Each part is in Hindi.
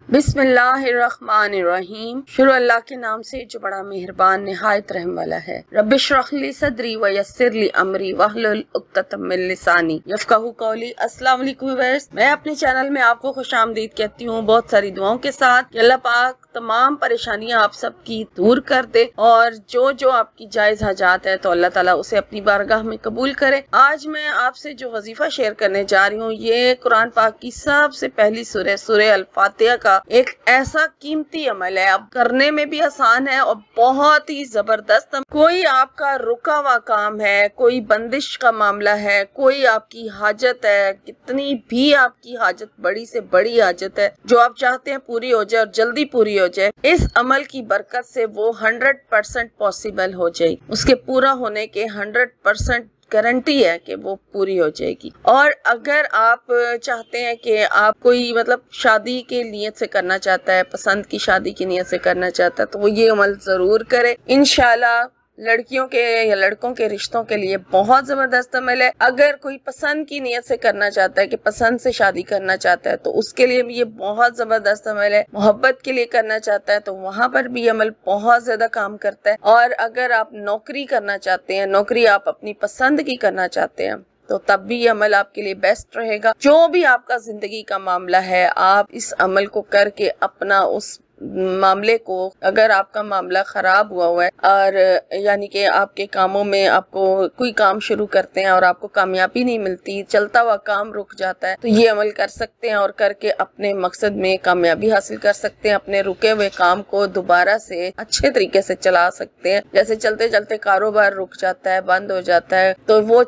बिस्मिल्लाहिर्रहमानिर्रहीम। शुरू अल्लाह के नाम से जो बड़ा मेहरबान निहायत रहम वाला है। रब्बिश्रहली सदरी व यस्सिरली अमरी वहलुल उक़्दतम मिन लिसानी यफ़क़हू क़ौली। अस्सलाम वालेकुम व्यूअर्स, मैं अपने चैनल में आपको खुशामदीद कहती हूँ बहुत सारी दुआओं के साथ कि अल्लाह पाक तमाम परेशानियां आप सबकी दूर कर दे और जो जो आपकी जायज हाजात है तो अल्लाह ताला उसे अपनी बारगाह में कबूल करे। आज मैं आपसे जो वजीफा शेयर करने जा रही हूँ ये कुरान पाक की सबसे पहली सूरह अल-फातिहा का एक ऐसा कीमती अमल है। अब करने में भी आसान है और बहुत ही जबरदस्त। कोई आपका रुका हुआ काम है, कोई बंदिश का मामला है, कोई आपकी हाजत है, कितनी भी आपकी हाजत बड़ी से बड़ी हाजत है जो आप चाहते हैं पूरी हो जाए और जल्दी पूरी हो जाए, इस अमल की बरकत से वो 100% पॉसिबल हो जाए। उसके पूरा होने के 100% गारंटी है कि वो पूरी हो जाएगी। और अगर आप चाहते हैं कि आप कोई शादी के नियत से करना चाहता है, पसंद की शादी की नियत से करना चाहता है, तो वो ये अमल जरूर करे। इंशाल्लाह लड़कियों के या लड़कों के रिश्तों के लिए बहुत जबरदस्त अमल है। अगर कोई पसंद की नियत से करना चाहता है कि पसंद से शादी करना चाहता है तो उसके लिए भी ये बहुत जबरदस्त अमल है। मोहब्बत के लिए करना चाहता है तो वहाँ पर भी अमल बहुत ज्यादा काम करता है। और अगर आप नौकरी करना चाहते हैं, नौकरी आप अपनी पसंद की करना चाहते हैं तो तब भी ये अमल आपके लिए बेस्ट रहेगा। जो भी आपका जिंदगी का मामला है, आप इस अमल को करके अपना उस मामले को, अगर आपका मामला खराब हुआ है और यानी कि आपके कामों में आपको कोई काम शुरू करते हैं और आपको कामयाबी नहीं मिलती, चलता हुआ काम रुक जाता है, तो ये अमल कर सकते हैं और करके अपने मकसद में कामयाबी हासिल कर सकते हैं। अपने रुके हुए काम को दोबारा से अच्छे तरीके से चला सकते हैं। जैसे चलते चलते कारोबार रुक जाता है, बंद हो जाता है, तो वो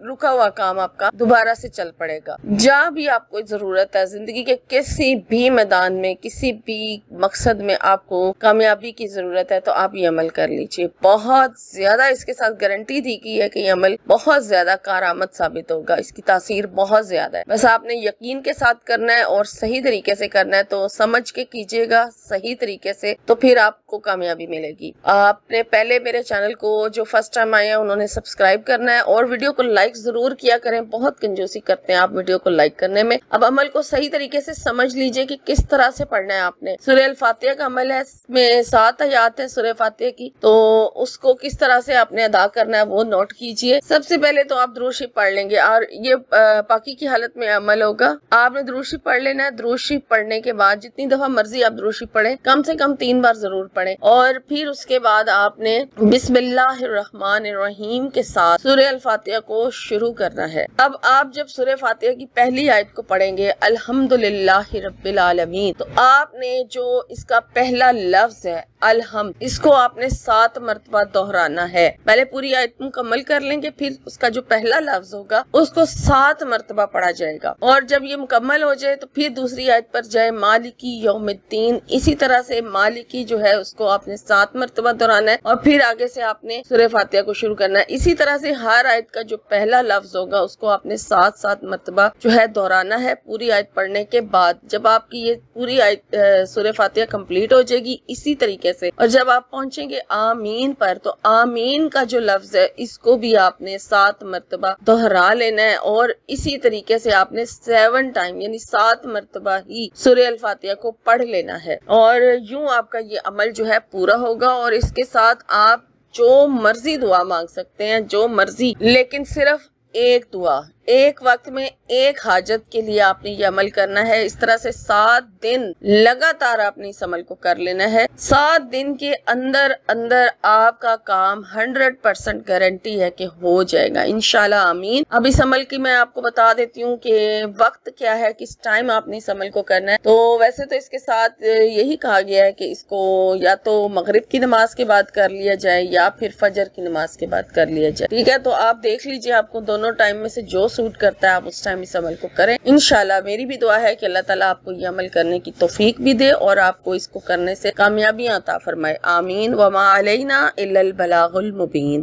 रुका हुआ काम आपका दोबारा से चल पड़ेगा। जहाँ भी आपको जरूरत है जिंदगी के किसी भी मैदान में, किसी भी मकसद में आपको कामयाबी की जरूरत है तो आप ये अमल कर लीजिए। बहुत ज्यादा इसके साथ गारंटी दी गई है कि ये अमल बहुत ज्यादा कारआमद साबित होगा। इसकी तासीर बहुत ज्यादा है। बस आपने यकीन के साथ करना है और सही तरीके से करना है। तो समझ के कीजिएगा सही तरीके से, तो फिर आपको कामयाबी मिलेगी। आपने पहले मेरे चैनल को जो फर्स्ट टाइम आए हैं उन्होंने सब्सक्राइब करना है और वीडियो को लाइक जरूर किया करें। बहुत कंजूसी करते हैं आप वीडियो को लाइक करने में। अब अमल को सही तरीके से समझ लीजिए कि किस तरह से पढ़ना है आपने। सूरह अल-फातिहा का अमल है, इसमें 7 आयत है सूरह फातिहा की, तो उसको किस तरह से आपने अदा करना है वो नोट कीजिए। सबसे पहले तो आप दुरूद शरीफ पढ़ लेंगे और ये पाकी की हालत में अमल होगा। आपने दुरूद शरीफ पढ़ लेना है। दुरूद शरीफ पढ़ने के बाद जितनी दफा मर्जी आप दुरूद शरीफ पढ़ें, कम से कम 3 बार जरूर पढ़ें। और फिर उसके बाद आपने बिस्मिल्लाहिर्रहमानिर्रहीम के साथ सूरह अल-फातिहा को शुरू करना है। अब आप जब सूरह फातिहा की पहली आयत को पढ़ेंगे अल्हम्दुलिल्लाहि रब्बिल आलमीन, तो आपने जो इसका पहला लफ्ज है अलहम्द, इसको आपने 7 मरतबा दोहराना है। पहले पूरी आयत मुकम्मल कर लेंगे, फिर उसका जो पहला लफ्ज होगा उसको 7 मरतबा पढ़ा जाएगा। और जब ये मुकम्मल हो जाए तो फिर दूसरी आयत पर जाए मालिकी यौमिद्दीन। इसी तरह से मालिकी जो है उसको आपने 7 मरतबा दोहराना है और फिर आगे से आपने सूरह फातिहा को शुरू करना है। इसी तरह से हर आयत का जो पहला लफ्ज होगा उसको आपने 7 मरतबा जो है दोहराना है पूरी आयत पढ़ने के बाद। जब आपकी ये पूरी आयत सूरह फातिहा कंप्लीट हो जाएगी इसी तरीके से, और जब आप पहुंचेंगे आमीन पर, तो आमीन का जो लफ्ज है इसको भी आपने 7 मरतबा दोहरा लेना है और इसी तरीके से आपने 7 टाइम यानी 7 मरतबा ही सूरह अल-फातिहा को पढ़ लेना है। और यूं आपका ये अमल जो है पूरा होगा। और इसके साथ आप जो मर्जी दुआ मांग सकते हैं, जो मर्जी, लेकिन सिर्फ एक दुआ, एक वक्त में एक हाजत के लिए आपने ये अमल करना है। इस तरह से 7 दिन लगातार आपने इस अमल को कर लेना है। 7 दिन के अंदर अंदर आपका काम 100% गारंटी है कि हो जाएगा इंशाल्लाह आमीन। अब इस अमल की मैं आपको बता देती हूँ कि वक्त क्या है, किस टाइम आपने इस अमल को करना है। तो वैसे तो इसके साथ यही कहा गया है कि इसको या तो मगरिब की नमाज के बाद कर लिया जाए या फिर फजर की नमाज के बाद कर लिया जाए। ठीक है, तो आप देख लीजिए आपको दोनों टाइम में से जो सूट करता है आप उस टाइम इस अमल को करें। इंशाल्लाह मेरी भी दुआ है कि अल्लाह ताला आपको ये अमल करने की तौफीक भी दे और आपको इसको करने से कामयाबियां अता फरमाए। आमीन। वमा अलैना इल्लल बलागुल मुबीन।